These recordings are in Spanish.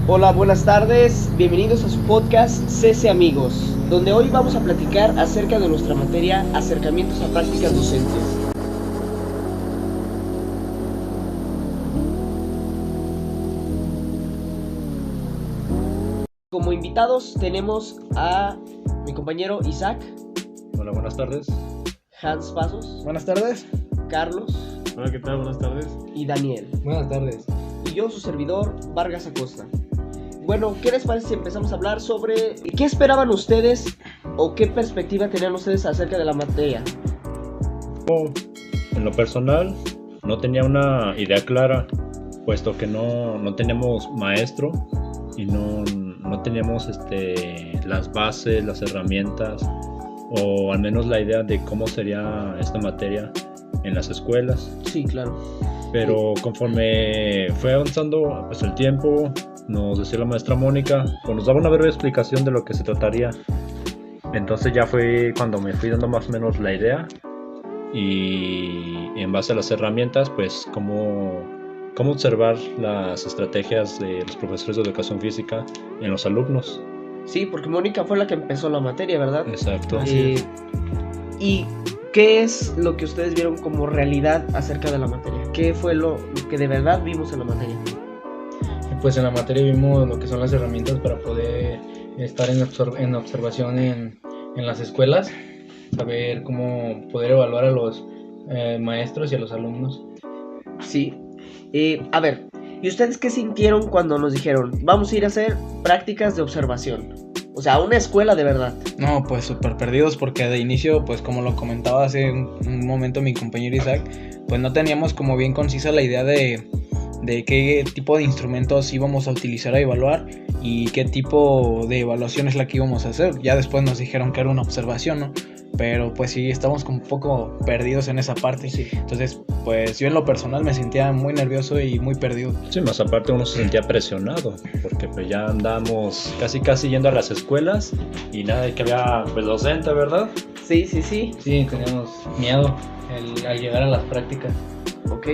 Hola, buenas tardes, bienvenidos a su podcast CC Amigos, donde hoy vamos a platicar acerca de nuestra materia Acercamientos a Prácticas Docentes. Como invitados tenemos a mi compañero Isaac. Hola, buenas tardes. Hans Pasos. Buenas tardes. Carlos. Hola, ¿qué tal? Buenas tardes. Y Daniel. Buenas tardes. Y yo, su servidor, Vargas Acosta. Bueno, ¿qué les parece si empezamos a hablar sobre qué esperaban ustedes o qué perspectiva tenían ustedes acerca de la materia? En lo personal, no tenía una idea clara, puesto que no teníamos maestro y no teníamos las bases, las herramientas, o al menos la idea de cómo sería esta materia en las escuelas. Sí, claro. Pero conforme fue avanzando pues, el tiempo, nos decía la maestra Mónica, pues nos daba una breve explicación de lo que se trataría. Entonces ya fue cuando me fui dando más o menos la idea, y en base a las herramientas, pues cómo observar las estrategias de los profesores de educación física en los alumnos. Sí, porque Mónica fue la que empezó la materia, ¿verdad? Exacto. ¿Y qué es lo que ustedes vieron como realidad acerca de la materia? ¿Qué fue lo que de verdad vimos en la materia? Pues en la materia vimos lo que son las herramientas para poder estar en observación en las escuelas, saber cómo poder evaluar a los maestros y a los alumnos. Sí. A ver, ¿y ustedes qué sintieron cuando nos dijeron vamos a ir a hacer prácticas de observación? O sea, una escuela de verdad. No, pues súper perdidos porque de inicio, pues como lo comentaba hace un momento mi compañero Isaac, pues no teníamos como bien concisa la idea de qué tipo de instrumentos íbamos a utilizar a evaluar y qué tipo de evaluación es la que íbamos a hacer. Ya después nos dijeron que era una observación, ¿no? Pero pues sí, estábamos como un poco perdidos en esa parte. Sí. Entonces, pues yo en lo personal me sentía muy nervioso y muy perdido. Sí, más aparte uno se sentía presionado, porque pues ya andamos casi yendo a las escuelas y nada de que había pues docente, ¿verdad? Sí. Sí, teníamos miedo al llegar a las prácticas. Ok.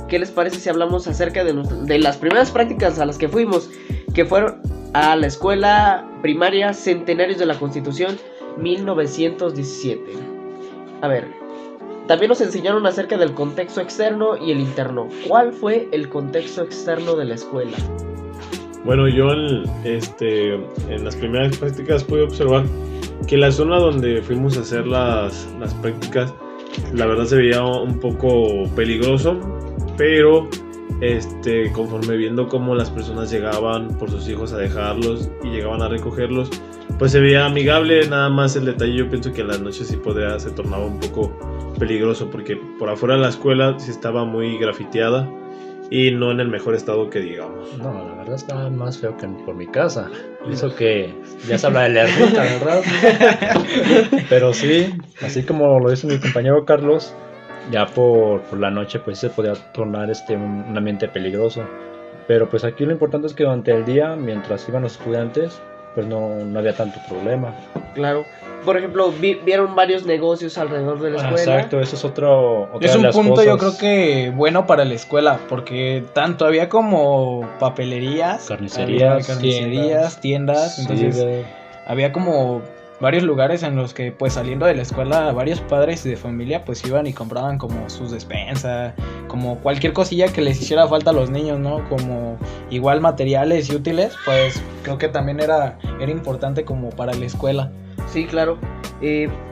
¿Qué les parece si hablamos acerca de las primeras prácticas a las que fuimos? Que fueron a la escuela primaria Centenarios de la Constitución 1917. A ver, también nos enseñaron acerca del contexto externo y el interno. ¿Cuál fue el contexto externo de la escuela? Bueno, yo en las primeras prácticas pude observar que la zona donde fuimos a hacer las prácticas, la verdad se veía un poco peligroso, pero conforme viendo cómo las personas llegaban por sus hijos a dejarlos y llegaban a recogerlos, pues se veía amigable. Nada más el detalle, yo pienso que en las noches sí se tornaba un poco peligroso, porque por afuera de la escuela sí estaba muy grafiteada y no en el mejor estado que digamos. No, la verdad estaba más feo que por mi casa. Eso que ya se habla de la ermita, ¿verdad? Pero sí, así como lo dice mi compañero Carlos, ya por la noche pues se podía tornar un ambiente peligroso. Pero pues aquí lo importante es que durante el día, mientras iban los estudiantes, pues no había tanto problema. Claro. Por ejemplo, vieron varios negocios alrededor de la escuela. Exacto, eso es otra Es de un las punto cosas. yo creo que bueno para la escuela, porque tanto había como papelerías, Carnicerías, tiendas, entonces Sí, había como varios lugares en los que pues saliendo de la escuela varios padres de familia pues iban y compraban como sus despensas, como cualquier cosilla que les hiciera falta a los niños, ¿no? Como igual materiales y útiles, pues creo que también era importante como para la escuela. Sí, claro.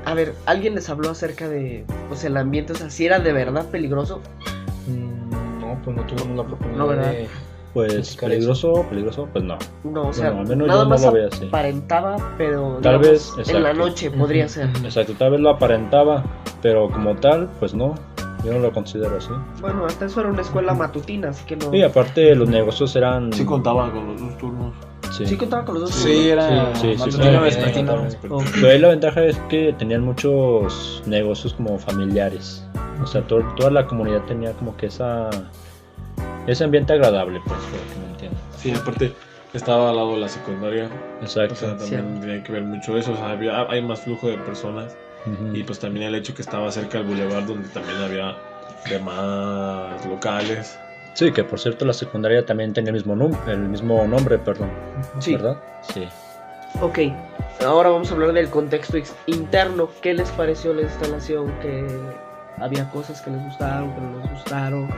A ver, ¿alguien les habló acerca de pues el ambiente? O sea, si era de verdad peligroso. No, pues no tuvimos la oportunidad No, ¿verdad? de pues platicar peligroso, pues no. No, o sea, Bueno, al menos nada yo más no lo veo así. aparentaba, pero Tal digamos, vez, en la exacto. noche podría ser. Exacto, tal vez lo aparentaba, pero como tal, pues no. Yo no lo considero así. Bueno, hasta eso era una escuela matutina, así que no. Y aparte los negocios eran... Sí contaba con los dos turnos. Sí contaba con los dos. Sí, era Sí, matutino, sí. vespertino. Pero ahí la ventaja es que tenían muchos negocios como familiares. O sea, toda la comunidad tenía como que ese ambiente agradable, pues, por lo que me entiendo. Sí, aparte estaba al lado de la secundaria. Exacto. O sea, también tenía que ver mucho eso. O sea, hay más flujo de personas. Ujú. Y pues también el hecho que estaba cerca del bulevar, donde también había demás locales. Sí, que por cierto la secundaria también tenía el mismo nombre, perdón. Sí. ¿Verdad? Sí. Ok, ahora vamos a hablar del contexto interno. ¿Qué les pareció la instalación? ¿Que había cosas que les gustaron, que no les gustaron?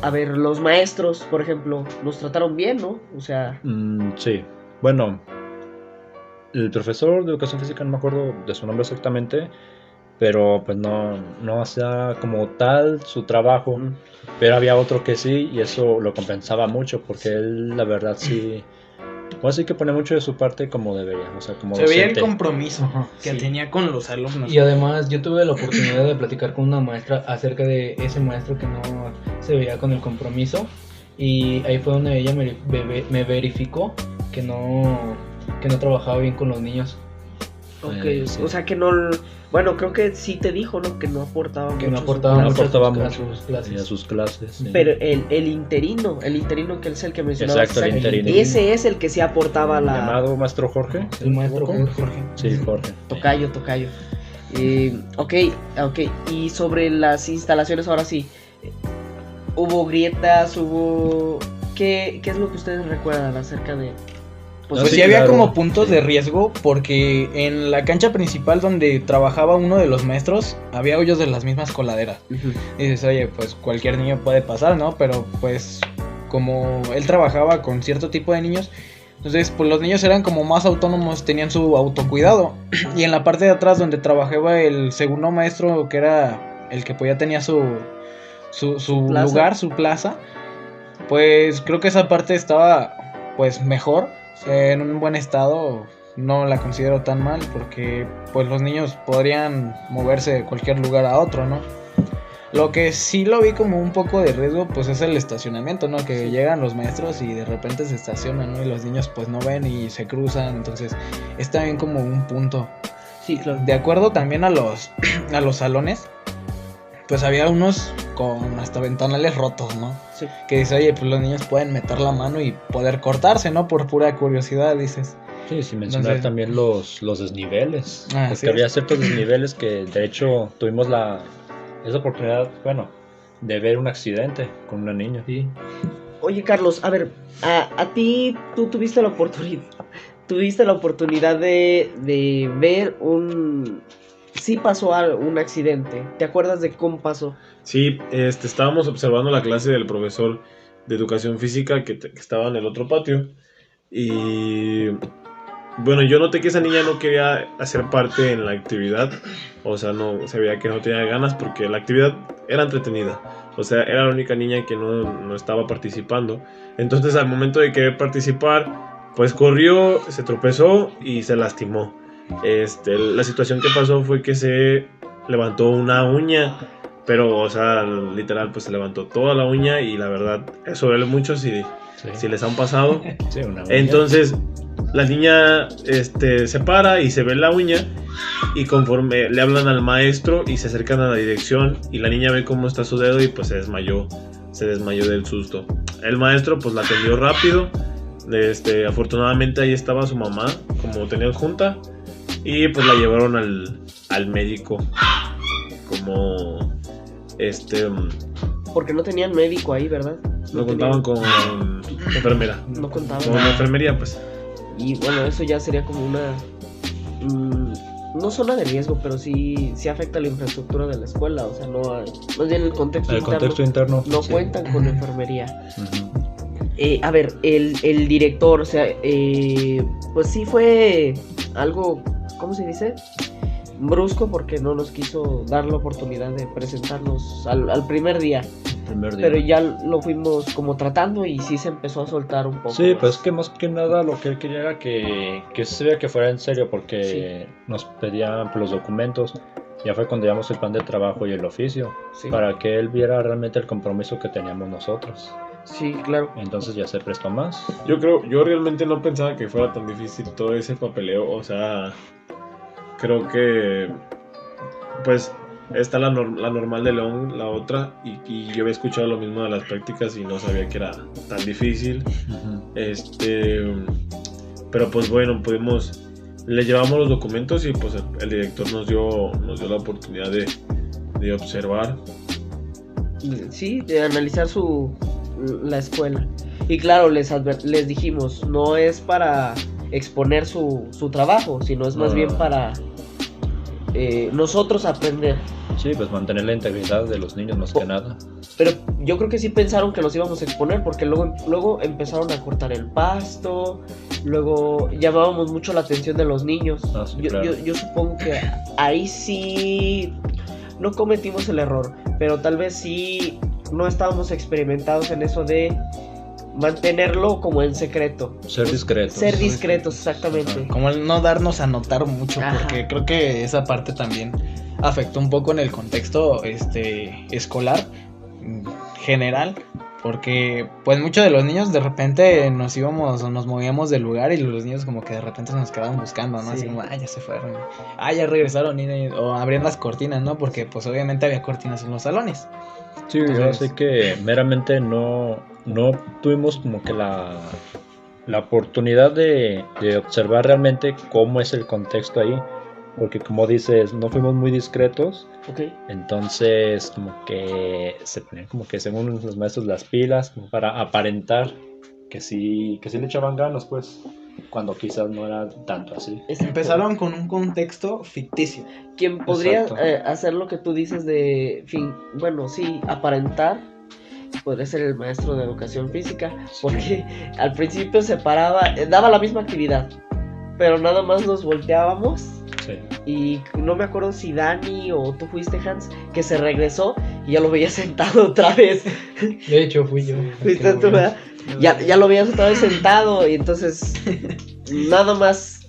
A ver, los maestros, por ejemplo, nos trataron bien, ¿no? O sea, Sí. Bueno, el profesor de educación física, no me acuerdo de su nombre exactamente, pero pues no hacía como tal su trabajo. Pero había otro que sí, y eso lo compensaba mucho, porque él, la verdad, sí. Pues sí que pone mucho de su parte como debería, o sea, como Se veía el docente. compromiso que Sí. tenía con los alumnos. Y además yo tuve la oportunidad de platicar con una maestra acerca de ese maestro que no se veía con el compromiso, y ahí fue donde ella me verificó que no trabajaba bien con los niños, ok, Sí. o sea que no, bueno, creo que sí te dijo, ¿no? Que no aportaba que no mucho. aportaba No mucho a aportaba sus mucho clases. a sus clases. Sí. Pero el interino que es el que mencionaba, Exacto, el interino. ese es el que sí aportaba la... Llamado maestro Jorge. El maestro Jorge. Sí, Jorge. Tocayo. Ok, y sobre las instalaciones ahora sí, hubo grietas, ¿Qué es lo que ustedes recuerdan acerca de...? Pues Sí, sí había claro. como puntos de riesgo, porque en la cancha principal donde trabajaba uno de los maestros había hoyos de las mismas coladeras. Y dices, oye, pues cualquier niño puede pasar, ¿no? Pero pues como él trabajaba con cierto tipo de niños, entonces pues los niños eran como más autónomos, tenían su autocuidado. Y en la parte de atrás donde trabajaba el segundo maestro, que era el que pues ya tenía su Plaza. lugar, su plaza, pues creo que esa parte estaba pues mejor, en un buen estado. No la considero tan mal, porque pues los niños podrían moverse de cualquier lugar a otro, ¿no? Lo que sí lo vi como un poco de riesgo, pues es el estacionamiento, ¿no? Que llegan los maestros y de repente se estacionan, ¿no? Y los niños pues no ven y se cruzan, entonces es también como un punto. Sí, claro. De acuerdo también a los salones, pues había unos con hasta ventanales rotos, ¿no? Sí. Que dice, oye, pues los niños pueden meter la mano y poder cortarse, ¿no? Por pura curiosidad, dices. Sí, sin mencionar Entonces- también los desniveles. Ah, Porque sí. había ciertos desniveles que de hecho tuvimos esa oportunidad, bueno, de ver un accidente con una niña. Sí. Oye, Carlos, a ver, a ti, tú tuviste la oportunidad de ver sí pasó un accidente. ¿Te acuerdas de cómo pasó? Sí, estábamos observando la clase del profesor de educación física que estaba en el otro patio. Y bueno, yo noté que esa niña no quería hacer parte en la actividad. O sea, no se veía que no tenía ganas, porque la actividad era entretenida. O sea, era la única niña que no estaba participando. Entonces, al momento de querer participar, pues corrió, se tropezó y se lastimó. La situación que pasó fue que se levantó una uña. Pero, o sea, literal, pues se levantó toda la uña. Y la verdad, eso duele mucho si les han pasado. Sí, una uña. Entonces la niña se para y se ve la uña, y conforme le hablan al maestro y se acercan a la dirección, y la niña ve cómo está su dedo y pues se desmayó del susto. El maestro pues la atendió rápido. Afortunadamente ahí estaba su mamá, como tenían junta, y pues la llevaron al médico. Como Porque no tenían médico ahí, ¿verdad? no contaban con enfermera. No contaban. Con enfermería, pues. Y bueno, eso ya sería como una... no zona de riesgo, pero sí afecta la infraestructura de la escuela. O sea, más bien el contexto interno. no sí. cuentan con enfermería. Ujú. A ver, el director, o sea, pues sí fue algo, ¿cómo se dice? Brusco, porque no nos quiso dar la oportunidad de presentarnos al primer día. Primer día. Pero ya lo fuimos como tratando y sí se empezó a soltar un poco. Sí, más. pues que más que nada lo que él quería era que se vea que fuera en serio, porque nos pedían pues, los documentos. Ya fue cuando llevamos el plan de trabajo y el oficio, Sí. para que él viera realmente el compromiso que teníamos nosotros. Sí, claro. Entonces ya se prestó más. Yo realmente no pensaba que fuera tan difícil todo ese papeleo. O sea, creo que pues está la normal de León, la otra, y yo había escuchado lo mismo de las prácticas y no sabía que era tan difícil. Pero pues bueno, le llevamos los documentos y pues el director nos dio la oportunidad de observar. sí, de analizar la escuela. Y claro, les dijimos, no es para exponer su trabajo, sino es más No. bien para nosotros aprender. Sí, pues mantener la integridad de los niños más que nada. Pero yo creo que sí pensaron que los íbamos a exponer, porque luego empezaron a cortar el pasto, luego llamábamos mucho la atención de los niños. Ah, sí, claro. Yo supongo que ahí sí no cometimos el error, pero tal vez sí no estábamos experimentados en eso de mantenerlo como en secreto. Ser discretos. Ser discretos, exactamente. Como el no darnos a notar mucho, Ajá. porque creo que esa parte también afectó un poco en el contexto escolar general, porque pues muchos de los niños de repente nos íbamos o nos movíamos del lugar y los niños como que de repente nos quedaban buscando, ¿no? Sí. Así como, ya se fueron, ya regresaron, o abrían las cortinas, ¿no? Porque pues obviamente había cortinas en los salones. Sí, Entonces- así que meramente no tuvimos como que la oportunidad de observar realmente cómo es el contexto ahí, porque como dices, no fuimos muy discretos, Ok. entonces como que se ponían como que según los maestros las pilas, como para aparentar que sí le echaban ganas, pues, cuando quizás no era tanto así. Empezaron con un contexto ficticio. Quien podría Exacto. hacer lo que tú dices de bueno, sí, aparentar, podría ser el maestro de educación física, porque al principio se paraba, daba la misma actividad, pero nada más nos volteábamos Sí. y no me acuerdo si Dani o tú fuiste, Hans, que se regresó y ya lo veía sentado otra vez. De hecho, fui yo. ¿Fuiste tú, verdad? Ya lo veías otra vez sentado y entonces nada más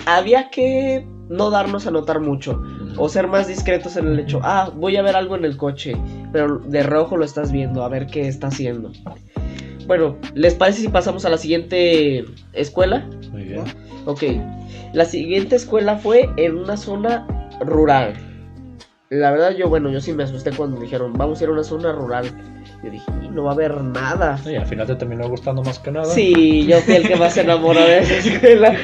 había que no darnos a notar mucho o ser más discretos en el hecho, voy a ver algo en el coche, pero de reojo lo estás viendo, a ver qué está haciendo. Bueno, ¿les parece si pasamos a la siguiente escuela? Muy bien. Ok, la siguiente escuela fue en una zona rural. La verdad yo sí me asusté cuando dijeron, vamos a ir a una zona rural. Yo dije, no va a haber nada. Y al final te terminó gustando más que nada. Sí, yo fui el que más se enamoró de esa escuela.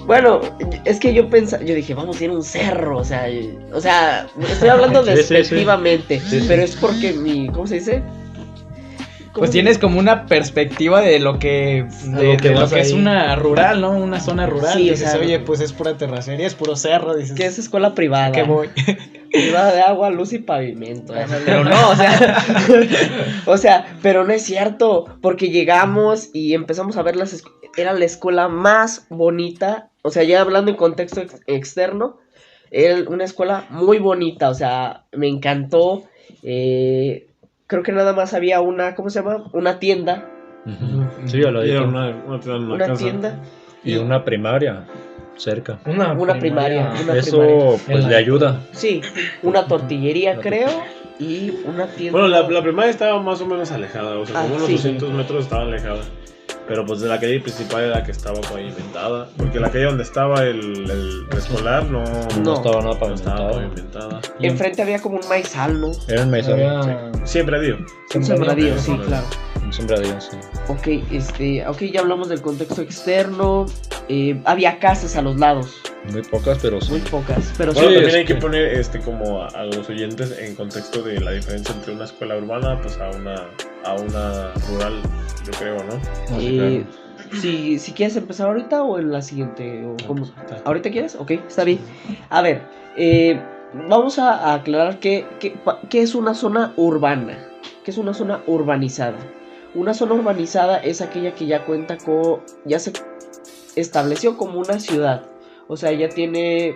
Bueno, es que yo dije, vamos a ir a un cerro, o sea, estoy hablando Sí, sí, sí. despectivamente, Sí, sí. pero es porque ¿cómo se dice? Pues tienes como una perspectiva de lo que, de lo vas que es ahí. una rural, ¿no? Una zona rural. Sí, o Dices, sea, oye, pues es pura terracería, es puro cerro. Dices, Que es escuela privada. ¿qué voy? Privada de agua, luz y pavimento. Pero no, o sea, pero no es cierto, porque llegamos y empezamos a ver era la escuela más bonita, o sea, ya hablando en contexto externo, era una escuela muy bonita, o sea, me encantó. Creo que nada más había ¿cómo se llama? Una tienda. Ujú. Sí, ya lo Y era dije. una tienda en una Una casa. tienda. Y una primaria cerca. Una primaria. Una Eso primaria. pues En le la- ayuda. Sí, una tortillería, creo, y una tienda. Bueno, la primaria estaba más o menos alejada, o sea, como unos sí. 200 metros estaba alejada. Pero pues de la calle principal era la que estaba pavimentada. Porque la calle donde estaba el escolar no Estaba nada no estaba pavimentado. pavimentada. Enfrente había como un maizal, ¿no? Era un maíz, Había- Siempre ha habido. Un sembradío, sí, sembradío. claro. un sembradío, sí. Ok, ya hablamos del contexto externo. Había casas a los lados, Muy pocas, pero sí. muy pocas, pero Bueno, sí. también hay es que que- poner como a los oyentes en contexto de la diferencia entre una escuela urbana pues a una rural, yo creo, ¿no? eh, si quieres empezar ahorita o en la siguiente. O cómo. ¿Ahorita quieres? Ok, está bien. A ver, vamos a aclarar qué es una zona urbana. ¿Qué es una zona urbanizada? Una zona urbanizada es aquella que ya cuenta ya se estableció como una ciudad. O sea, ya tiene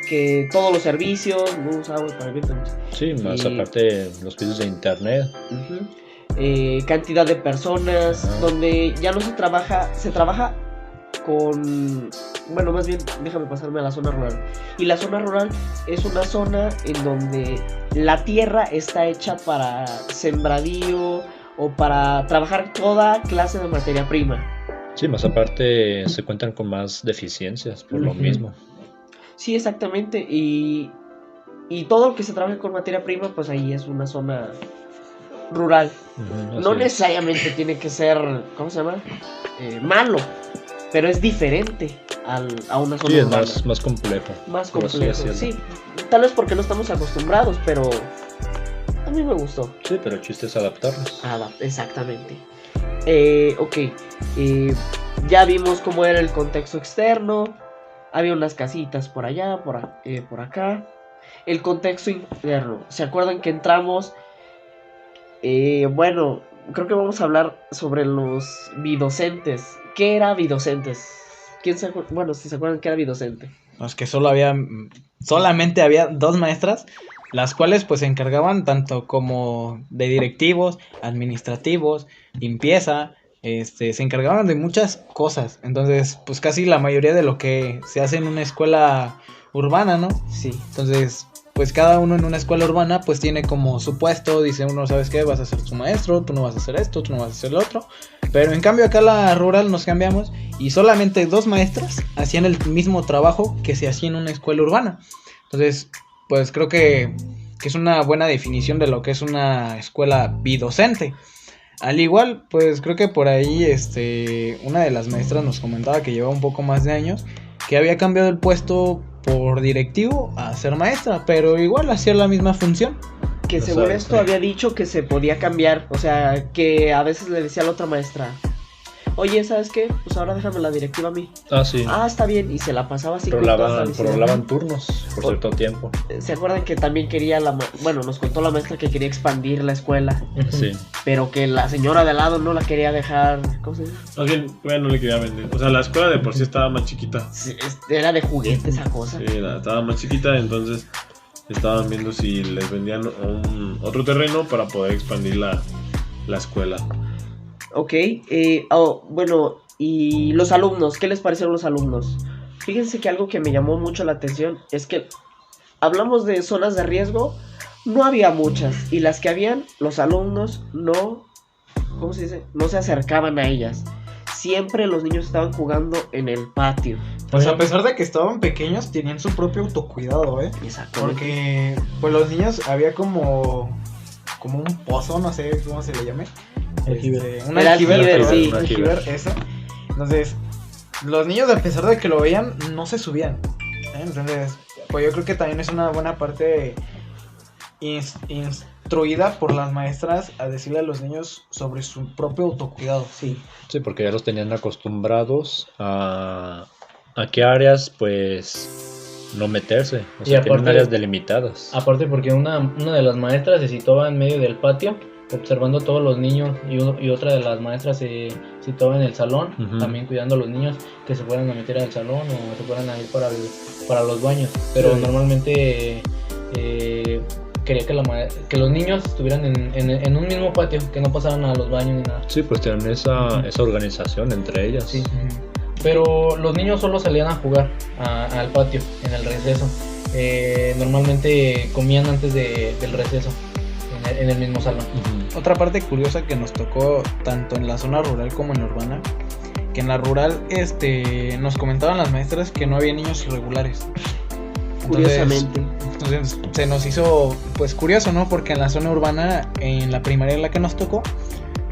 que todos los servicios, luz, agua, pavimento. Sí, más Y- aparte los pisos de internet. Cantidad de personas, Ajá. donde ya no se trabaja con, bueno, más bien déjame pasarme a la zona rural. Y la zona rural es una zona en donde la tierra está hecha para sembradío o para trabajar toda clase de materia prima. Sí, más aparte se cuentan con más deficiencias por lo Ujú. mismo. Sí, exactamente, y todo lo que se trabaja con materia prima, pues ahí es una zona rural. Ujú, No así es. necesariamente tiene que ser, ¿cómo se llama? Malo, pero es diferente a una zona Sí, es urbana. más complejo. Más por así complejo, decirlo. sí. Tal vez porque no estamos acostumbrados, pero A mí me gustó. Sí, pero el chiste es adaptarlos. Exactamente. Ok. Ya vimos cómo era el contexto externo. Había unas casitas por allá, por acá. El contexto interno. ¿Se acuerdan que entramos? Bueno, creo que vamos a hablar sobre los bidocentes. ¿Qué era bidocentes? Bueno, si se acuerdan que era bidocente. No, es que solamente había 2 maestras, las cuales pues se encargaban tanto como de directivos, administrativos, limpieza, se encargaban de muchas cosas. Entonces, pues casi la mayoría de lo que se hace en una escuela urbana, ¿no? Sí. Entonces, pues cada uno en una escuela urbana pues tiene como su puesto, dice uno, ¿sabes qué? Vas a ser tu maestro, tú no vas a hacer esto, tú no vas a hacer lo otro. Pero en cambio acá la rural nos cambiamos y solamente 2 maestras hacían el mismo trabajo que se hacía en una escuela urbana. Entonces, pues creo que es una buena definición de lo que es una escuela bidocente. Al igual, pues creo que por ahí una de las maestras nos comentaba que llevaba un poco más de años, que había cambiado el puesto por directivo a ser maestra, pero igual hacía la misma función. Que según esto había dicho que se podía cambiar, o sea, que a veces le decía a la otra maestra, oye, ¿sabes qué? Pues ahora déjame la directiva a mí. Ah, sí. Ah, está bien, y se la pasaba así. Prolaban turnos por cierto tiempo. ¿Se acuerdan que también quería bueno, nos contó la maestra que quería expandir la escuela? Sí. Pero que la señora de al lado no la quería dejar, ¿cómo se dice? Más bien, no le quería vender. O sea, la escuela de por sí estaba más chiquita. Sí, era de juguete esa cosa. Sí, estaba más chiquita, entonces estaban viendo si les vendían otro terreno para poder expandir la escuela. Ok, bueno, y los alumnos, ¿qué les parecieron los alumnos? Fíjense que algo que me llamó mucho la atención es que hablamos de zonas de riesgo, no había muchas, y las que habían, los alumnos no, ¿cómo se dice? No se acercaban a ellas. Siempre los niños estaban jugando en el patio. Pues a pesar de que estaban pequeños, tenían su propio autocuidado, Exacto. Porque pues los niños había como un pozo, no sé cómo se le llame. Un aljiber, sí. Un aljiber, eso. Entonces, los niños, a pesar de que lo veían, no se subían. Entonces, pues yo creo que también es una buena parte instruida por las maestras a decirle a los niños sobre su propio autocuidado. Sí. Sí, porque ya los tenían acostumbrados a qué áreas, pues, no meterse. O sea, tienen áreas delimitadas. Aparte porque una de las maestras se situaba en medio del patio, observando a todos los niños, y otra de las maestras se situaba en el salón, también cuidando a los niños que se fueran a meter al salón o se fueran a ir para los baños. Pero normalmente quería que los niños estuvieran en un mismo patio, que no pasaran a los baños ni nada. Sí, pues tienen esa organización entre ellas. Sí. Pero los niños solo salían a jugar al patio, en el receso. Normalmente comían antes del receso, en el mismo salón. Otra parte curiosa que nos tocó tanto en la zona rural como en la urbana, que en la rural nos comentaban las maestras que no había niños irregulares. Curiosamente. Entonces se nos hizo pues curioso, ¿no? Porque en la zona urbana, en la primaria en la que nos tocó,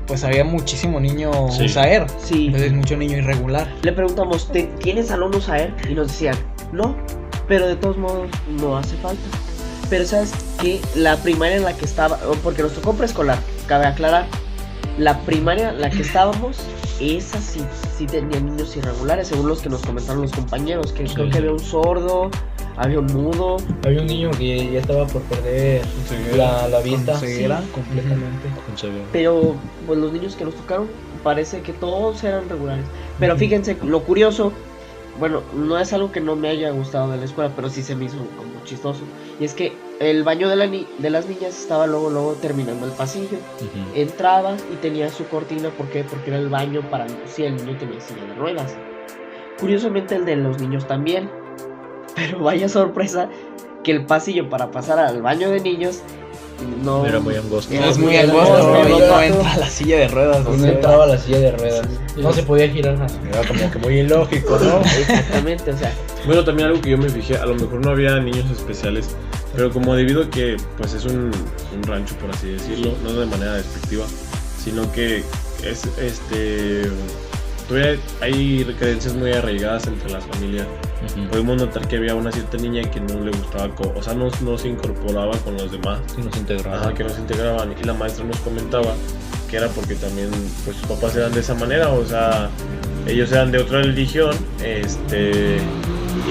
pues había muchísimo niño USAER. Sí. Entonces mucho niño irregular. Le preguntamos, ¿tienes salón USAER? Y nos decían, no, pero de todos modos no hace falta. Pero ¿sabes qué? La primaria en la que estaba, porque nos tocó preescolar, cabe aclarar, la primaria en la que estábamos, esa sí tenía niños irregulares, según los que nos comentaron los compañeros, que creo que había un sordo, había un mudo. Había un niño que ya estaba por perder la vista. Con ceguera, completamente. Pero pues los niños que nos tocaron, parece que todos eran regulares. Pero fíjense, lo curioso, bueno, no es algo que no me haya gustado de la escuela, pero sí se me hizo como chistoso. Y es que el baño de las niñas estaba luego terminando el pasillo. Entrabas y tenía su cortina, ¿por qué? Porque era el baño para si el niño tenía silla de ruedas. Curiosamente el de los niños también. Pero vaya sorpresa que el pasillo para pasar al baño de niños no era muy angosto. Es muy angosto, no entra la silla de ruedas. No entraba la silla de ruedas. No se podía girar. Era como que muy ilógico, ¿no? Exactamente, o sea. Bueno, también algo que yo me fijé, a lo mejor no había niños especiales, pero como debido a que pues es un rancho, por así decirlo, no de manera despectiva, sino que es todavía hay creencias muy arraigadas entre las familias pudimos notar que había una cierta niña que no le gustaba, o sea, no se incorporaba con los demás. Sí, nos integraban. Ajá, que no se integraban. Y la maestra nos comentaba que era porque también pues sus papás eran de esa manera, o sea, ellos eran de otra religión,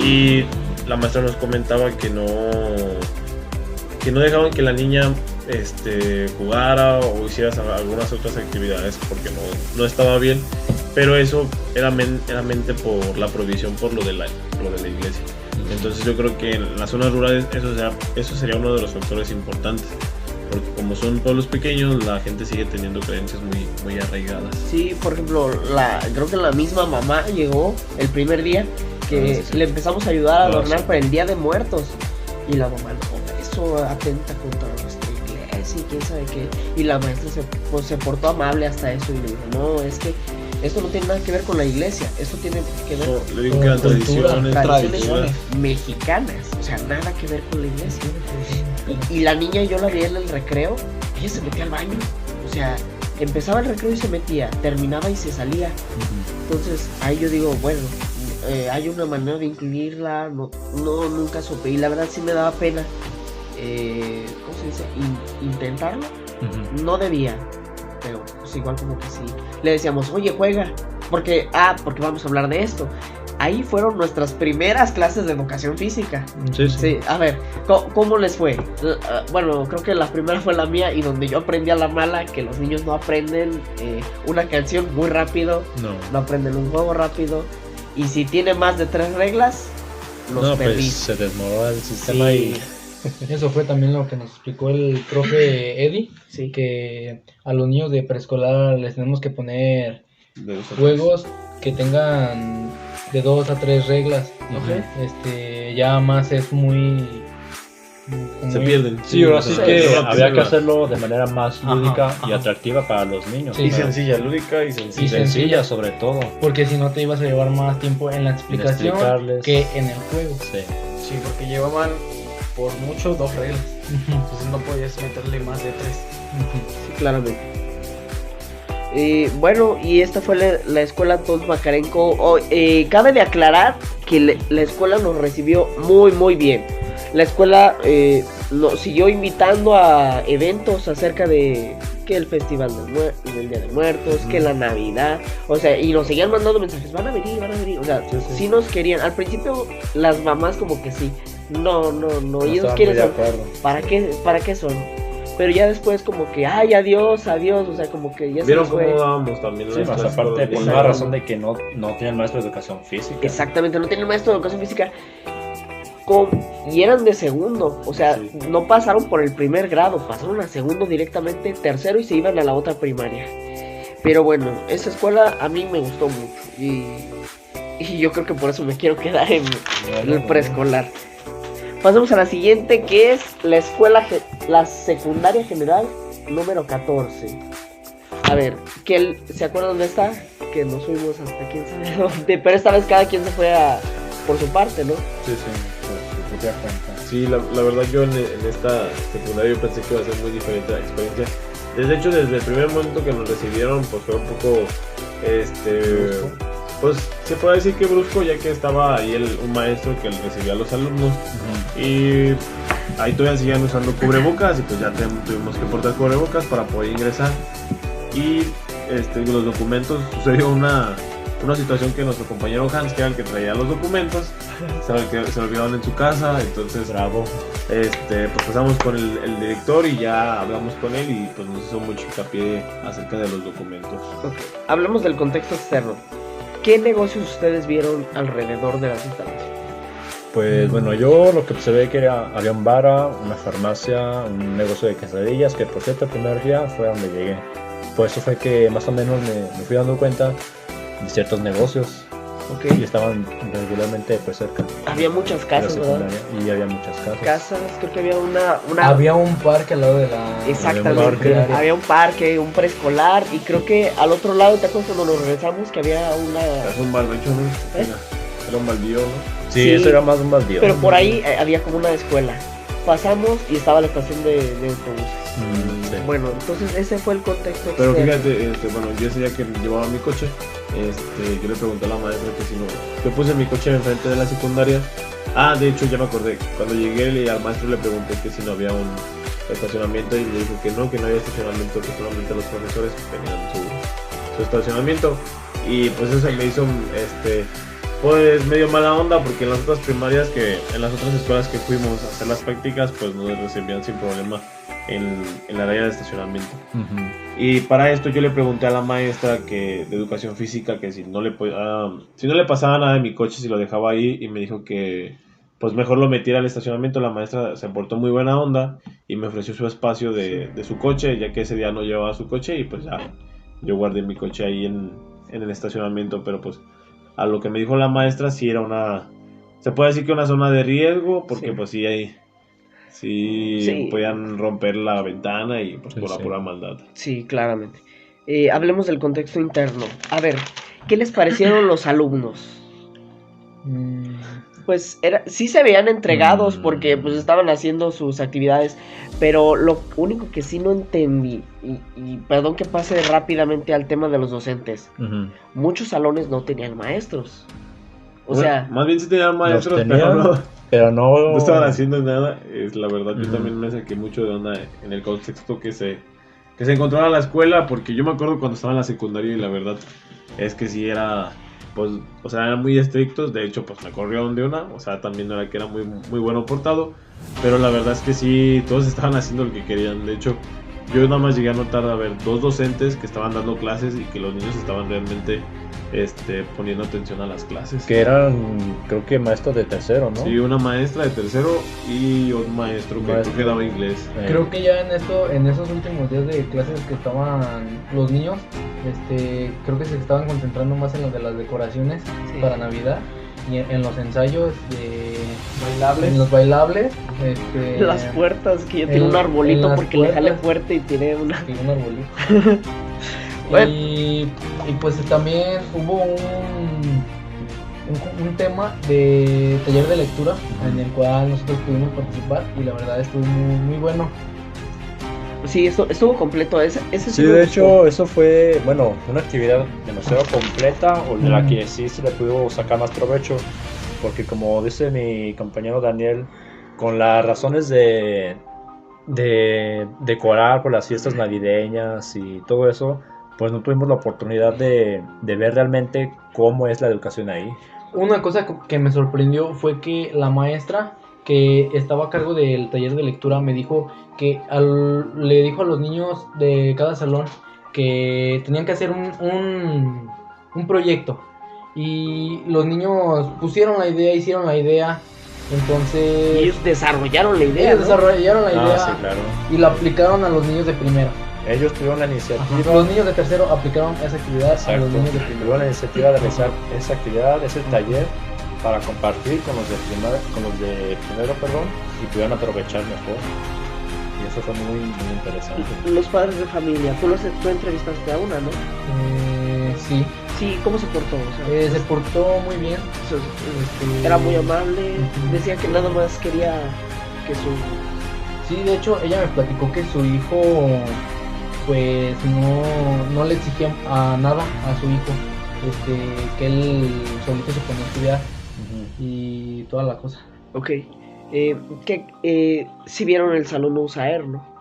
y la maestra nos comentaba que no dejaban que la niña jugara o hiciera algunas otras actividades porque no estaba bien, pero eso era meramente por la prohibición, por lo de la iglesia. Entonces yo creo que en las zonas rurales eso sería uno de los factores importantes, porque como son pueblos pequeños, la gente sigue teniendo creencias muy, muy arraigadas. Sí, por ejemplo, creo que la misma mamá llegó el primer día que le empezamos a ayudar a adornar para el Día de Muertos, y la mamá, no, eso atenta contra nuestra iglesia y quién sabe qué, y la maestra se portó amable hasta eso y le dijo, no, es que esto no tiene nada que ver con la iglesia, esto tiene que ver Le digo que eran tradiciones mexicanas, o sea, nada que ver con la iglesia. Y la niña, yo la vi en el recreo, ella se metía al baño, o sea, empezaba el recreo y se metía, terminaba y se salía. Entonces ahí yo digo, bueno, hay una manera de incluirla, nunca supe, y la verdad sí me daba pena, ¿cómo se dice? Intentarlo. No debía, pero pues igual como que sí. Le decíamos, oye, juega, porque vamos a hablar de esto. Ahí fueron nuestras primeras clases de educación física. Sí, a ver, ¿cómo les fue? Bueno, creo que la primera fue la mía, y donde yo aprendí a la mala que los niños no aprenden una canción muy rápido, no aprenden un juego rápido, y si tiene más de 3 reglas, los perdí. Pues se desmoronó el sistema, sí. Y eso fue también lo que nos explicó el profe Eddie, sí. Que a los niños de preescolar les tenemos que poner juegos que tengan de 2 a 3 reglas. Ya más es muy se pierden. Sí, ahora sí que había que hacerlo de manera más lúdica y atractiva para los niños. Sí, y sencilla, lúdica y sencilla. Y sencilla sobre todo. Porque si no te ibas a llevar más tiempo en la explicación que en el juego. Sí, porque llevaban por mucho 2 reglas. Entonces no podías meterle más de 3. Sí, claramente. Bueno, y esta fue la escuela Tots Macarenco. Cabe de aclarar que la escuela nos recibió muy muy bien. La escuela nos siguió invitando a eventos acerca de que el festival del Día de Muertos, que la Navidad, o sea, y nos seguían mandando mensajes, van a venir, o sea, sí nos querían. Al principio las mamás como que sí, no, ellos quieren saber ¿para qué son? Pero ya después como que, ay, adiós, o sea, como que ya se vieron nos fue. cómo dábamos también. Sí, más aparte por una razón de que no tienen maestro de educación física. Exactamente, no tienen maestro de educación física. Y eran de segundo, o sea, no pasaron por el primer grado, pasaron a segundo directamente, tercero, y se iban a la otra primaria. Pero bueno, esa escuela a mí me gustó mucho, y yo creo que por eso me quiero quedar en el preescolar. Pasamos a la siguiente, que es la secundaria general número 14. A ver, ¿se acuerdan dónde está? Que nos fuimos hasta quién sabe dónde, pero esta vez cada quien se fue por su parte, ¿no? Sí, por su propia cuenta. Sí, la verdad yo en esta secundaria yo pensé que iba a ser muy diferente la experiencia. De hecho, desde el primer momento que nos recibieron, pues fue un poco, pues se puede decir que brusco, ya que estaba ahí un maestro que recibía a los alumnos. Y ahí todavía siguen usando cubrebocas, y pues ya tuvimos que portar cubrebocas para poder ingresar. Y los documentos, sucedió una situación que nuestro compañero Hans, que era el que traía los documentos, se olvidaron en su casa. Entonces pues pasamos con el director y ya hablamos con él, y pues nos hizo mucho hincapié acerca de los documentos. Okay. Hablamos del contexto externo. ¿Qué negocios ustedes vieron alrededor de las instalaciones? Pues bueno, yo lo que observé que había un bar, una farmacia, un negocio de quesadillas, que por cierto el primer día fue donde llegué. Por eso fue que más o menos me fui dando cuenta de ciertos negocios. Y estaban regularmente pues cerca. Había muchas casas, ¿verdad? Y había muchas casas. Creo que había una... Había un parque al lado de la... Exactamente, había un parque, un preescolar, y creo que al otro lado, ¿te acuerdas cuando nos regresamos que había una... Es un barbecho, ¿no? Era un baldío, ¿no? Sí, eso era más un baldío. Pero por ahí había como una escuela. Pasamos y estaba la estación de autobuses. bueno, entonces ese fue el contexto Pero externo. fíjate, bueno, yo ese día que llevaba mi coche, yo le pregunté a la maestra que si no, yo puse mi coche enfrente de la secundaria. De hecho ya me acordé, cuando llegué al maestro le pregunté que si no había un estacionamiento y me dijo que no había estacionamiento, que solamente los profesores tenían su estacionamiento. Y pues eso me hizo pues medio mala onda, porque en las otras primarias, en las otras escuelas que fuimos a hacer las prácticas, pues nos recibían sin problema en la área de estacionamiento. Y para esto yo le pregunté a la maestra de educación física que si no le pasaba nada de mi coche, si lo dejaba ahí, y me dijo que pues mejor lo metiera al estacionamiento. La maestra se portó muy buena onda y me ofreció su espacio de su coche, ya que ese día no llevaba su coche, y pues ya yo guardé mi coche ahí en el estacionamiento. Pero pues a lo que me dijo la maestra, sí era se puede decir que una zona de riesgo, porque pues sí podían romper la ventana y pues por la pura maldad. Sí, claramente. Hablemos del contexto interno. A ver, ¿qué les parecieron los alumnos? Pues sí se veían entregados porque pues estaban haciendo sus actividades, pero lo único que sí no entendí, y perdón que pase rápidamente al tema de los docentes, muchos salones no tenían maestros. O sea, más bien sí tenían maestros, pero no estaban haciendo nada. La verdad, yo también me saqué mucho de onda en el contexto que se encontraba la escuela, porque yo me acuerdo cuando estaba en la secundaria, y la verdad es que sí era, pues, o sea, eran muy estrictos. De hecho, pues me corrieron de una, o sea, también no era que era muy, muy bueno portado, pero la verdad es que sí, todos estaban haciendo lo que querían. De hecho, yo nada más llegué a notar, a ver, 2 docentes que estaban dando clases y que los niños estaban realmente poniendo atención a las clases. Que eran, creo que maestros de tercero, ¿no? Sí, una maestra de tercero y un maestro que creo que daba inglés. Creo que ya en esos últimos días de clases que estaban los niños, creo que se estaban concentrando más en lo de las decoraciones para Navidad y en los ensayos de bailables. En los bailables, las puertas, que ya tiene un arbolito porque le jale fuerte y tiene un arbolito. Bueno. Y pues también hubo un tema de taller de lectura en el cual nosotros pudimos participar, y la verdad estuvo muy, muy bueno. Sí, estuvo completo. Ese sí, de hecho, eso fue, bueno, una actividad demasiado completa, o de la que sí se le pudo sacar más provecho, porque como dice mi compañero Daniel, con las razones de decorar por las fiestas navideñas y todo eso, pues no tuvimos la oportunidad de ver realmente cómo es la educación ahí. Una cosa que me sorprendió fue que la maestra que estaba a cargo del taller de lectura me dijo que le dijo a los niños de cada salón que tenían que hacer un proyecto, y los niños hicieron la idea. Entonces ellos desarrollaron la idea. Sí, claro. Y la aplicaron a los niños de primera. Ellos tuvieron la iniciativa. Ajá. Los niños de tercero aplicaron esa actividad. Exacto. A los niños de primero. Tuvieron la iniciativa de realizar esa actividad, ese taller, para compartir con los de primero, y pudieran aprovechar mejor. Y eso fue muy, muy interesante. Los padres de familia, tú entrevistaste a una, ¿no? Sí. Sí, ¿cómo se portó? O sea, se portó muy bien. Era muy amable. Decía que nada más quería que su... Sí, de hecho, ella me platicó que su hijo, pues, no le exigía nada a su hijo. Que él solito se ponía a estudiar y toda la cosa. Ok. Si vieron el salón USAER, ¿no?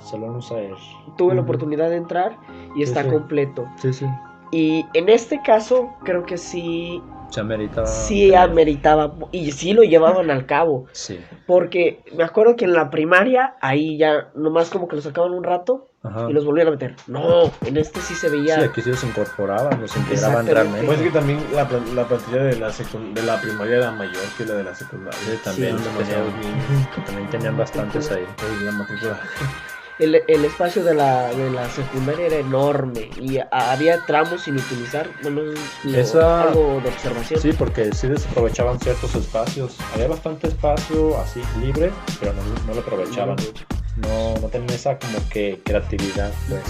Salón USAER. Tuve la oportunidad de entrar y está completo. Sí. Y en este caso, creo que sí... Se ameritaba. Sí, ameritaba. Y sí lo llevaban al cabo. Sí. Porque me acuerdo que en la primaria, ahí ya nomás como que lo sacaban un rato. Ajá. Y los volvían a meter. No, en este sí se veía. Sí, aquí sí los incorporaban, los integraban realmente. Pues es que también la plantilla de la primaria era mayor que la de la secundaria. Sí, también tenían bastantes ahí. La matrícula. El espacio de la secundaria era enorme y había tramos sin utilizar. Bueno, algo de observación. Sí, porque sí desaprovechaban ciertos espacios. Había bastante espacio así libre, pero no lo aprovechaban. No tenían esa como que creatividad, pues.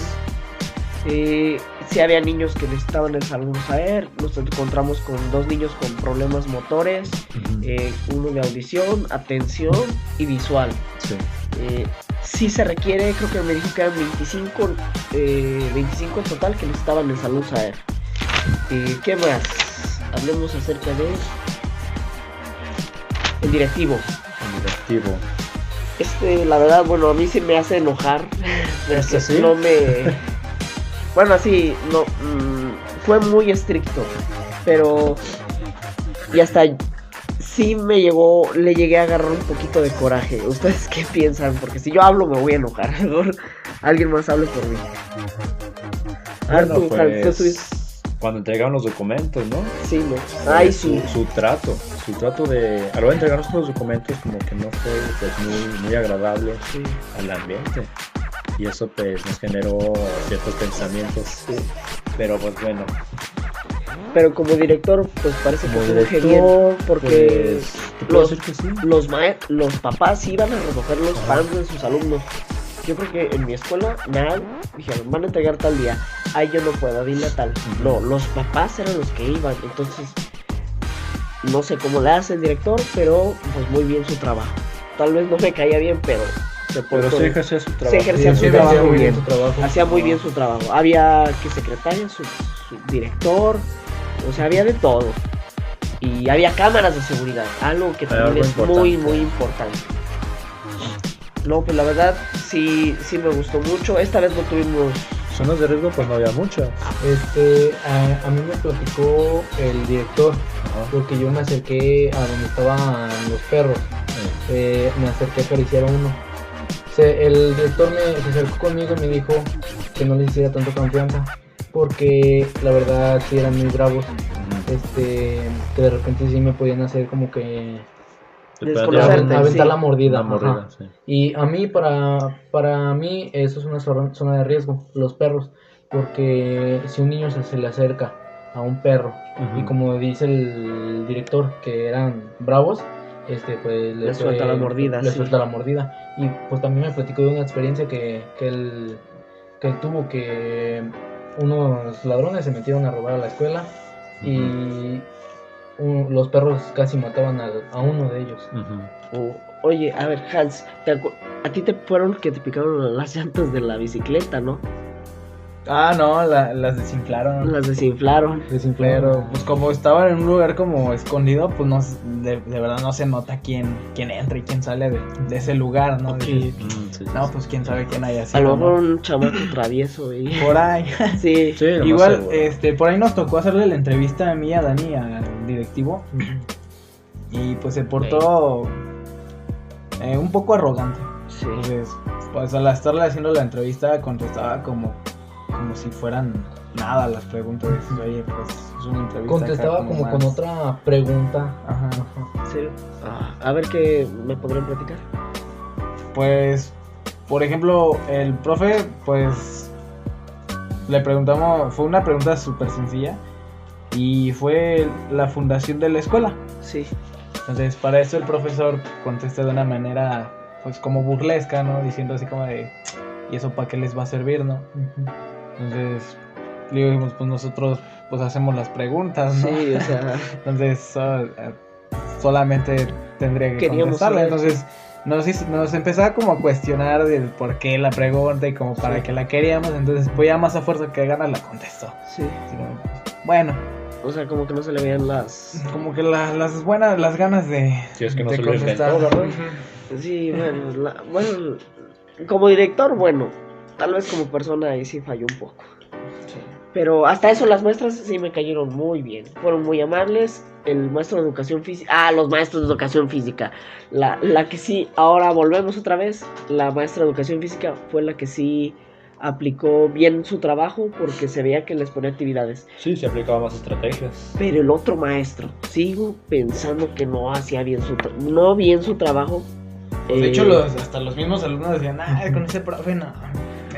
Sí había niños que necesitaban el salón USAER. Nos encontramos con 2 niños con problemas motores, uno de audición, atención y visual. Sí. sí se requiere, creo que me dijo que eran 25 en total que necesitaban en salud saber. ¿Qué más? Hablemos acerca de el directivo. La verdad, bueno, a mí sí me hace enojar. ¿Sí? No me... Bueno, así, no... fue muy estricto. Pero... Y hasta... Sí le llegué a agarrar un poquito de coraje. ¿Ustedes qué piensan? Porque si yo hablo me voy a enojar. Alguien más hable por mí. Bueno, Artu, pues, cuando entregaron los documentos, ¿no? Sí, no. Ay, sí. Su trato de... A la hora de entregarnos los documentos como que no fue pues muy agradable Sí. al ambiente. Y eso pues nos generó ciertos pensamientos. Sí. Pero pues bueno. Pero como director, pues parece que Como funge director, bien. Porque pues, te puedo decir que sí. los papás iban a recoger los fans de sus alumnos. Yo creo que en mi escuela, nada, dijeron, van a entregar tal día. Ay, yo no puedo, dile a tal. No, los papás eran los que iban. Entonces, no sé cómo le hace el director, pero pues muy bien su trabajo. Tal vez no me caía bien, pero Pero sí ejercía su trabajo. Se ejercía Sí, su trabajo muy bien. su trabajo. Hacía muy bien su trabajo. Había que secretaria, su director, o sea, había de todo. Y había cámaras de seguridad, algo que también Algo es muy, importante. muy importante. No, pues la verdad sí me gustó mucho. Esta vez no tuvimos... Zonas de riesgo pues no había muchas. A mí me platicó el director, porque yo me acerqué a donde estaban los perros. Me acerqué a acariciar a uno. El director se acercó conmigo y me dijo que no les hiciera tanto confianza, porque la verdad sí eran muy bravos. Que de repente sí me podían hacer como que Desconocerte, aventar sí. la mordida. La mordida, Ajá. sí. Y a mí, para mí, eso es una zona de riesgo, los perros, porque si un niño se le acerca a un perro y como dice el director que eran bravos, pues Le suelta la mordida, le sí. suelta la mordida. Y pues también me platicó de una experiencia que él tuvo, que unos ladrones se metieron a robar a la escuela y los perros casi mataban a uno de ellos. Oye, a ver, Hans, a ti te fueron que te picaron las llantas de la bicicleta, ¿no? Ah, no, las desinflaron. Las desinflaron. Pero pues como estaban en un lugar como escondido, pues no, de verdad no se nota quién entra y quién sale de ese lugar, ¿no? Ok. Dices, no, pues quién sabe quién haya sido. A lo mejor ¿no? un chamaco travieso y... Por ahí. Sí. Sí, lo más Igual, seguro. por ahí nos tocó hacerle la entrevista a mí y a Dani, al directivo. Y pues se portó un poco arrogante. Sí. Entonces, pues al estarle haciendo la entrevista contestaba como si fueran nada las preguntas. Oye, pues es una entrevista. Contestaba acá como más- con otra pregunta. Ajá. ¿En serio? A ver qué me podrían platicar. Pues, por ejemplo, el profe, pues le preguntamos, fue una pregunta súper sencilla y fue la fundación de la escuela. Sí. Entonces, para eso el profesor contesta de una manera, pues como burlesca, ¿no? Diciendo así como de, ¿y eso para qué les va a servir, no? Entonces, le dijimos, pues nosotros pues hacemos las preguntas, ¿no? Sí, o sea... Entonces, solamente tendría que Queríamos contestarla. saber. Entonces, nos empezaba como a cuestionar del por qué la pregunta y como para Sí. qué la queríamos. Entonces, pues ya más a fuerza que ganas la contestó. Sí. Así como, pues, bueno, O sea, como que no se le veían las... como que las ganas de, Si es que no de se lo contestar. inventó, ¿verdad? Sí, bueno, como director, bueno, tal vez como persona ahí sí falló un poco. Pero hasta eso las maestras sí me cayeron muy bien, fueron muy amables. El maestro de educación física, los maestros de educación física, la que sí, ahora volvemos otra vez, la maestra de educación física fue la que sí aplicó bien su trabajo porque se veía que les ponía actividades. Sí, se aplicaba más estrategias. Pero el otro maestro, sigo pensando que no hacía bien no bien su trabajo. De hecho, hasta los mismos alumnos decían, con ese profe no,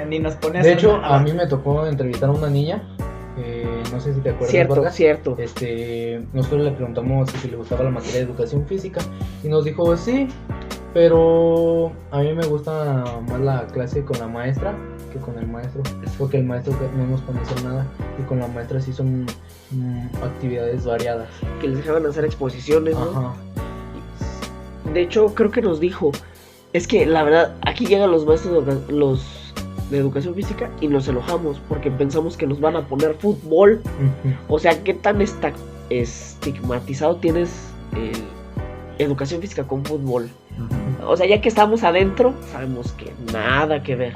ni nos pone a De hacer hecho, nada". a mí me tocó entrevistar a una niña, no sé si te acuerdas, Cierto, Vargas. cierto. Nosotros le preguntamos si le gustaba la materia de educación física y nos dijo sí, pero a mí me gusta más la clase con la maestra que con el maestro, porque el maestro no nos pone a hacer nada y con la maestra sí son actividades variadas. Que les dejaban hacer exposiciones, ¿no? Ajá. De hecho, creo que nos dijo, Es que la verdad, aquí llegan los maestros los de educación física y nos enojamos porque pensamos que nos van a poner fútbol. O sea, ¿qué tan estigmatizado tienes educación física con fútbol? O sea, ya que estamos adentro, sabemos que nada que ver.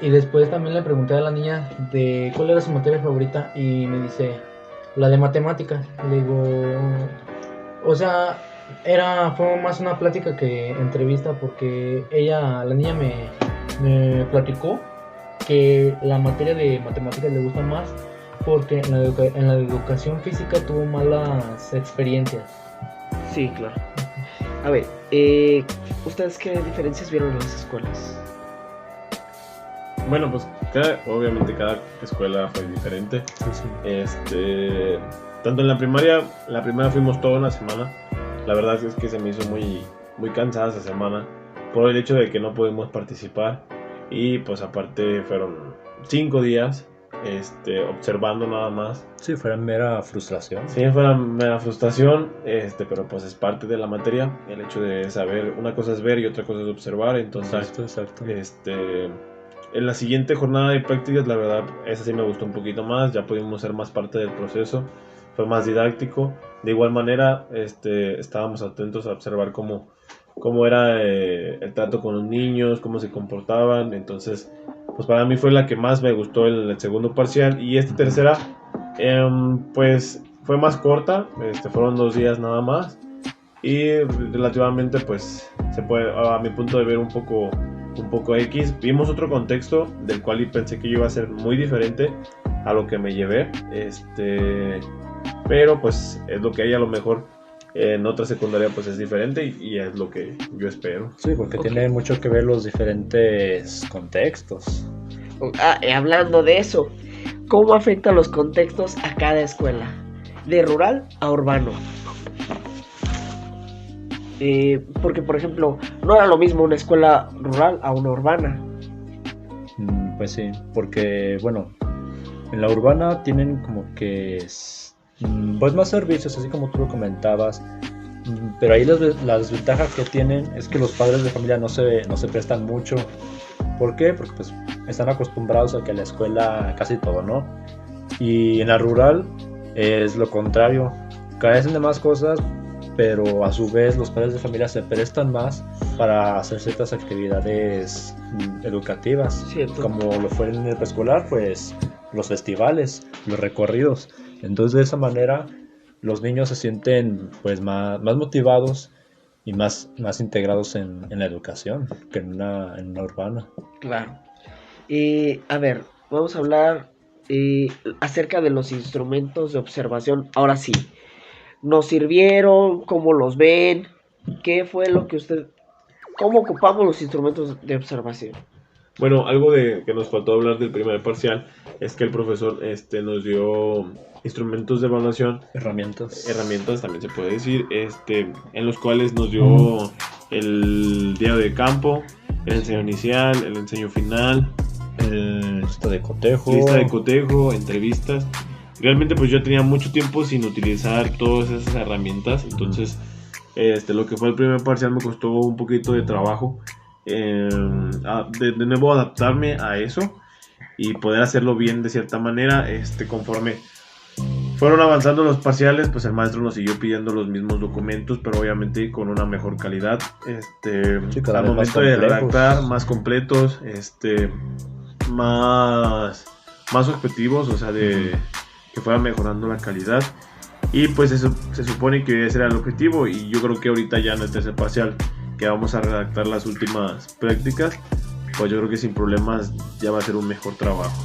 Y después también le pregunté a la niña de cuál era su materia favorita y me dice, la de matemáticas. Le digo, o sea, fue más una plática que entrevista porque la niña me platicó que la materia de matemáticas le gusta más porque en la educación física tuvo malas experiencias. Sí, claro. A ver, ¿ustedes qué diferencias vieron en las escuelas? Bueno, pues obviamente cada escuela fue diferente. Tanto en la primera fuimos toda una semana. La verdad es que se me hizo muy, muy cansada esa semana por el hecho de que no pudimos participar. Y pues aparte fueron 5 días observando nada más. Sí, fue mera frustración. Sí, fue mera frustración, pero pues es parte de la materia. El hecho de saber, una cosa es ver y otra cosa es observar. Entonces, Exacto. En la siguiente jornada de prácticas, la verdad, esa sí me gustó un poquito más. Ya pudimos ser más parte del proceso. Fue más didáctico. De igual manera, estábamos atentos a observar cómo era el trato con los niños, cómo se comportaban. Entonces, pues para mí fue la que más me gustó el segundo parcial. Y esta tercera, pues fue más corta. Fueron 2 días nada más. Y relativamente, pues, se puede, a mi punto de ver, un poco X. Vimos otro contexto del cual pensé que iba a ser muy diferente a lo que me llevé. Pero pues es lo que hay. A lo mejor en otra secundaria pues es diferente y es lo que yo espero. Sí, porque tiene mucho que ver los diferentes contextos. Hablando de eso, ¿cómo afectan los contextos a cada escuela? De rural a urbano. Porque, por ejemplo, no era lo mismo una escuela rural a una urbana. Pues sí, porque, bueno, en la urbana tienen como que pues más servicios, así como tú lo comentabas. Pero ahí la desventaja que tienen es que los padres de familia no se prestan mucho. ¿Por qué? Porque pues están acostumbrados a que a la escuela casi todo, ¿no? Y en la rural es lo contrario. Carecen de más cosas, pero a su vez los padres de familia se prestan más para hacer ciertas actividades educativas. Cierto. Como lo fue en el preescolar, pues los festivales, los recorridos. Entonces de esa manera los niños se sienten pues más motivados y más integrados en la educación que en una urbana. Claro. A ver, vamos a hablar acerca de los instrumentos de observación. Ahora sí, ¿nos sirvieron? ¿Cómo los ven? ¿Qué fue lo que cómo ocupamos los instrumentos de observación? Bueno, algo que nos faltó hablar del primer parcial es que el profesor nos dio instrumentos de evaluación, Herramientas también se puede decir, en los cuales nos dio el día de campo, el ensayo inicial, el ensayo final, lista de cotejo, entrevistas. Realmente pues yo tenía mucho tiempo sin utilizar todas esas herramientas, entonces lo que fue el primer parcial me costó un poquito de trabajo, de nuevo adaptarme a eso y poder hacerlo bien de cierta manera. Conforme fueron avanzando los parciales, pues el maestro nos siguió pidiendo los mismos documentos, pero obviamente con una mejor calidad. Al momento de redactar, más completos, más objetivos, o sea, que fuera mejorando la calidad. Y pues eso se supone que ese era el objetivo, y yo creo que ahorita ya en el tercer parcial, que vamos a redactar las últimas prácticas, pues yo creo que sin problemas ya va a ser un mejor trabajo.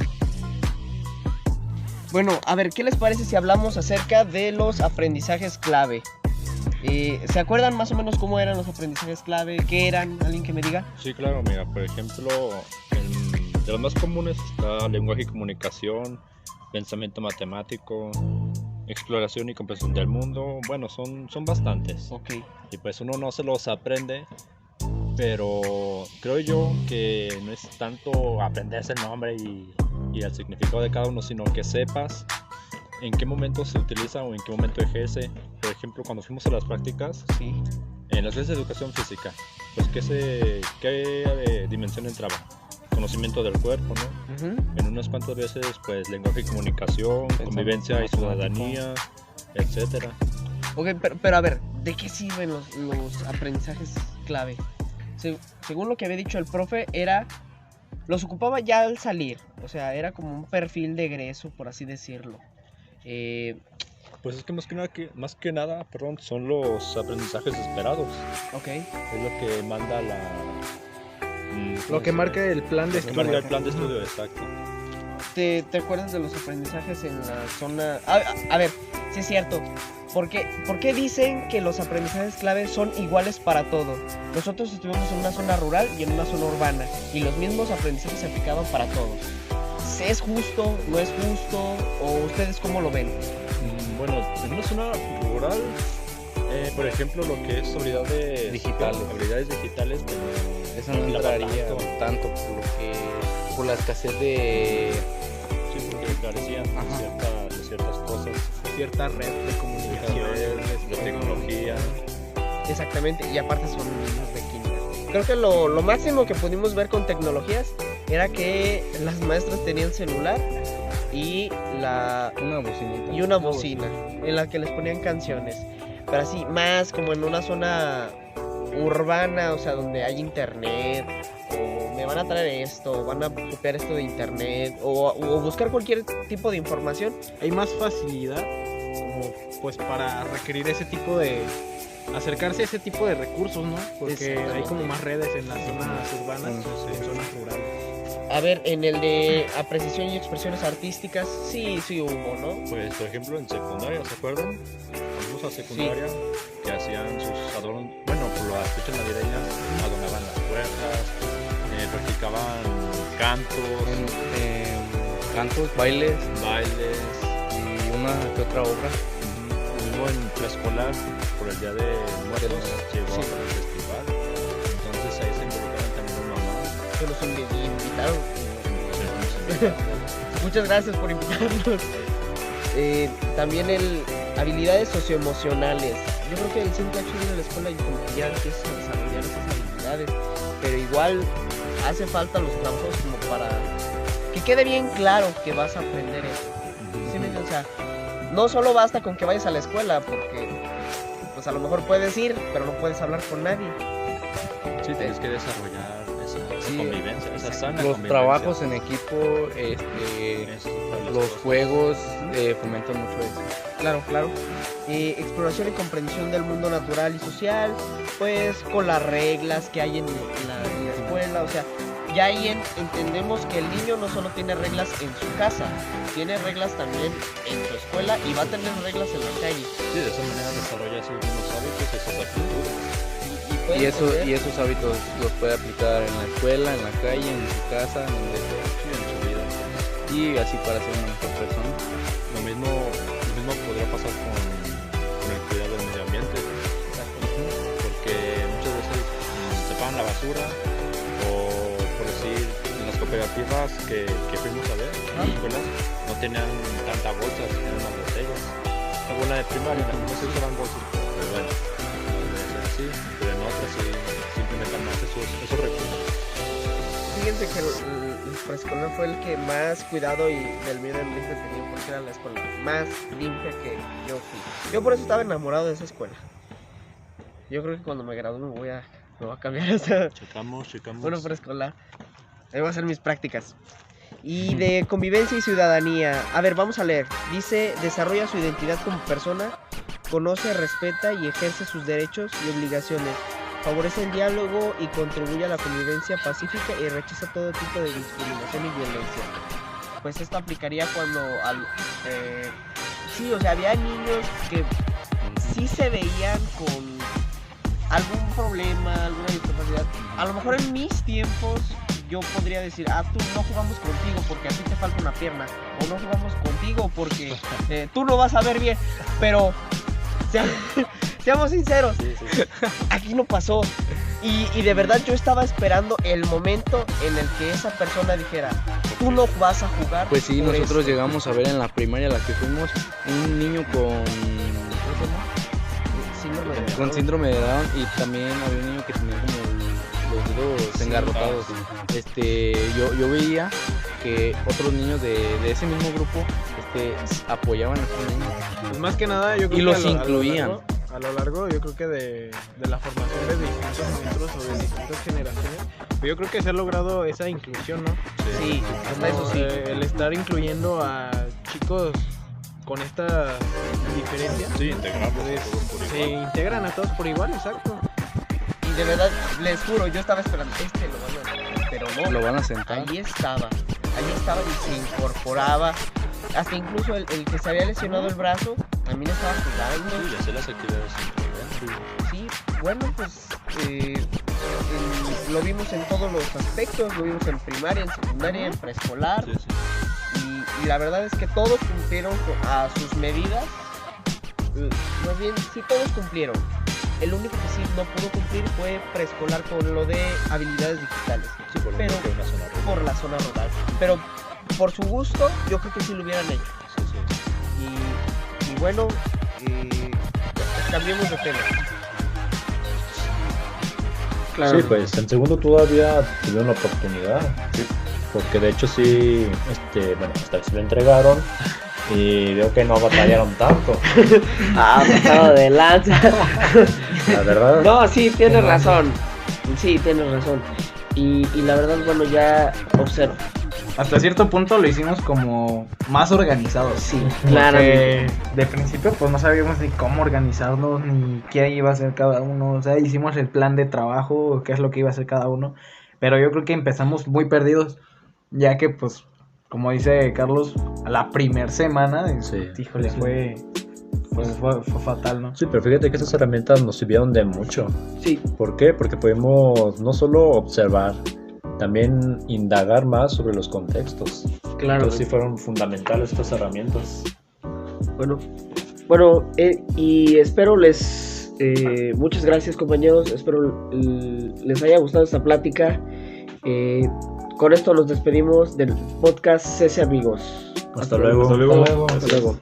Bueno, a ver, ¿qué les parece si hablamos acerca de los aprendizajes clave? ¿Se acuerdan más o menos cómo eran los aprendizajes clave? ¿Qué eran? ¿Alguien que me diga? Sí, claro, mira, por ejemplo, de los más comunes está lenguaje y comunicación, pensamiento matemático, exploración y comprensión del mundo. Bueno, son bastantes. Ok. Y pues uno no se los aprende, pero creo yo que no es tanto aprenderse el nombre y el significado de cada uno, sino que sepas en qué momento se utiliza o en qué momento ejerce. Por ejemplo, cuando fuimos a las prácticas, Sí. En las clases de educación física, pues ¿qué dimensión entraba? Conocimiento del cuerpo, ¿no? Ujú. En unas cuantas veces, pues lenguaje y comunicación, convivencia y ciudadanía, etcétera. Ok, pero a ver, ¿de qué sirven los aprendizajes clave? Según lo que había dicho el profe, los ocupaba ya al salir, o sea, era como un perfil de egreso, por así decirlo. Pues es que más que nada, perdón, son los aprendizajes esperados. Ok, Es lo que manda Lo que marca el plan de lo que marca estudio. el plan de estudio, exacto. ¿Te acuerdas de los aprendizajes en la zona? A ver, sí es cierto. ¿Por qué dicen que los aprendizajes clave son iguales para todo? Nosotros estuvimos en una zona rural y en una zona urbana, y los mismos aprendizajes se aplicaban para todos. ¿Es justo? ¿No es justo? ¿O ustedes cómo lo ven? Bueno, en una zona rural, por ejemplo, lo que es habilidades digitales, pero Eso no entraría tanto por la escasez de... sí, porque carecían de ciertas cosas, Cierta red de comunicación. de tecnología. Exactamente, y aparte son niños de kinder. Creo que lo máximo que pudimos ver con tecnologías era que las maestras tenían celular y una bocina en la que les ponían canciones. Pero así, más como en una zona urbana, o sea, donde hay internet, o me van a traer esto, o van a copiar esto de internet, o buscar cualquier tipo de información. Hay más facilidad como pues para requerir ese tipo de acercarse a ese tipo de recursos, ¿no? Porque Exactamente. hay como más redes en las zonas urbanas, en zonas rurales. A ver, en el de apreciación y expresiones artísticas, sí hubo, ¿no? Pues, por ejemplo, en secundaria, ¿se acuerdan? Fuimos a secundaria que hacían sus adornos, bueno, por las fechas navideñas, adornaban las puertas, practicaban cantos, cantos, bailes bailes. y una que otra obra. Mismo en preescolar, por el Día de Muertos, llegó a un festival. Entonces ahí se involucraron también una mamá. Que nos invitaron. Muchas gracias por invitarnos. También habilidades socioemocionales. Yo creo que el simple hecho de ir a la escuela y como que ya empiezas a desarrollar esas habilidades. Pero igual hace falta los trabajos como para que quede bien claro que vas a aprender eso. ¿Sí me entiendes? O sea, no solo basta con que vayas a la escuela, porque pues a lo mejor puedes ir, pero no puedes hablar con nadie. Sí, tienes que desarrollar esa convivencia, esa sana Los convivencia. trabajos en equipo, los juegos fomentan mucho eso. Claro. Exploración y comprensión del mundo natural y social, pues con las reglas que hay en la escuela, o sea, ya ahí entendemos que el niño no solo tiene reglas en su casa, tiene reglas también en su escuela y va a tener reglas en la calle. Sí, de esa manera desarrolla sus buenos hábitos, esas actitudes. puede entender. Y esos hábitos los puede aplicar en la escuela, en la calle, en su casa, en donde sea, Sí, en su vida. y así para ser una mejor persona. Lo mismo podría pasar con el cuidado del medio ambiente, porque muchas veces separan la basura, o por decir, en las cooperativas que fuimos a ver, en las escuelas, no tenían tantas bolsas, eran las botellas. La buena de primaria, no se usaban bolsas, pero bueno, debe ser así, pero en otras sí implementan más esos recursos. Fíjense que el preescolar fue el que más cuidado y del medio ambiente tenía, porque era la escuela más limpia que yo fui. Yo por eso estaba enamorado de esa escuela. Yo creo que cuando me gradúe me voy a cambiar a esa Checamos. bueno, preescolar. Ahí voy a hacer mis prácticas. Y de convivencia y ciudadanía. A ver, vamos a leer. Dice, desarrolla su identidad como persona, conoce, respeta y ejerce sus derechos y obligaciones. Favorece el diálogo y contribuye a la convivencia pacífica y rechaza todo tipo de discriminación y violencia. Pues esto aplicaría cuando sí, o sea, había niños que sí se veían con algún problema, alguna discapacidad. A lo mejor en mis tiempos yo podría decir, tú no jugamos contigo porque a ti te falta una pierna, o no jugamos contigo porque tú no vas a ver bien, pero seamos sinceros, Sí. aquí no pasó. Y de verdad yo estaba esperando el momento en el que esa persona dijera, tú no vas a jugar. Pues sí, por nosotros esto". llegamos a ver en la primaria a la que fuimos un niño con... ¿cómo se llama? Síndrome con síndrome de Down, y también había un niño que tenía como los dedos engarrotados. Yo veía que otros niños de ese mismo grupo apoyaban a estos niños. Pues más que nada, yo creo Y que los incluían. A lo largo, yo creo que de la formación de distintos maestros o de distintas generaciones, pero yo creo que se ha logrado esa inclusión, ¿no? Sí, hasta eso sí. El estar incluyendo a chicos con esta diferencia. Sí, integrarlos pues, a todos por se igual. integran a todos por igual, exacto. Y de verdad, les juro, yo estaba esperando, lo van a hacer, pero no. Lo van a sentar. Ahí estaba y se incorporaba. Hasta incluso el que se había lesionado el brazo, también estaba jugando. Sí, y hacer las actividades entre Sí, bueno, pues lo vimos en todos los aspectos, lo vimos en primaria, en secundaria, en preescolar. Sí, sí. Y la verdad es que todos cumplieron a sus medidas. Más bien, sí, todos cumplieron. El único que sí no pudo cumplir fue preescolar con lo de habilidades digitales. Sí, por lo Pero menos que una zona rural. por la zona rural. Pero por su gusto, yo creo que sí lo hubieran hecho. Sí, sí. Y bueno, cambiemos de tema. Sí, pues en segundo todavía tuvieron la oportunidad. Sí. Porque de hecho sí, bueno, hasta que se lo entregaron y veo que no batallaron tanto. Pasado de lanza. La verdad. No, sí, tienes razón. Sí, tienes razón. Y la verdad, bueno, ya observo. Hasta cierto punto lo hicimos como más organizado. Sí, Porque claramente. de principio pues no sabíamos ni cómo organizarnos, ni qué iba a hacer cada uno. O sea, hicimos el plan de trabajo, qué es lo que iba a hacer cada uno. Pero yo creo que empezamos muy perdidos, ya que pues, como dice Carlos, a la primer semana, Sí. híjole, fue fatal, ¿no? Sí, pero fíjate que estas herramientas nos sirvieron de mucho. Sí, ¿Por qué? Porque pudimos no solo observar, también indagar más sobre los contextos. claro. Entonces sí fueron fundamentales estas herramientas. Bueno, y espero muchas gracias, compañeros. Espero les haya gustado esta plática. Con esto nos despedimos del podcast Cese Amigos. Hasta luego. Hasta luego. Hasta luego.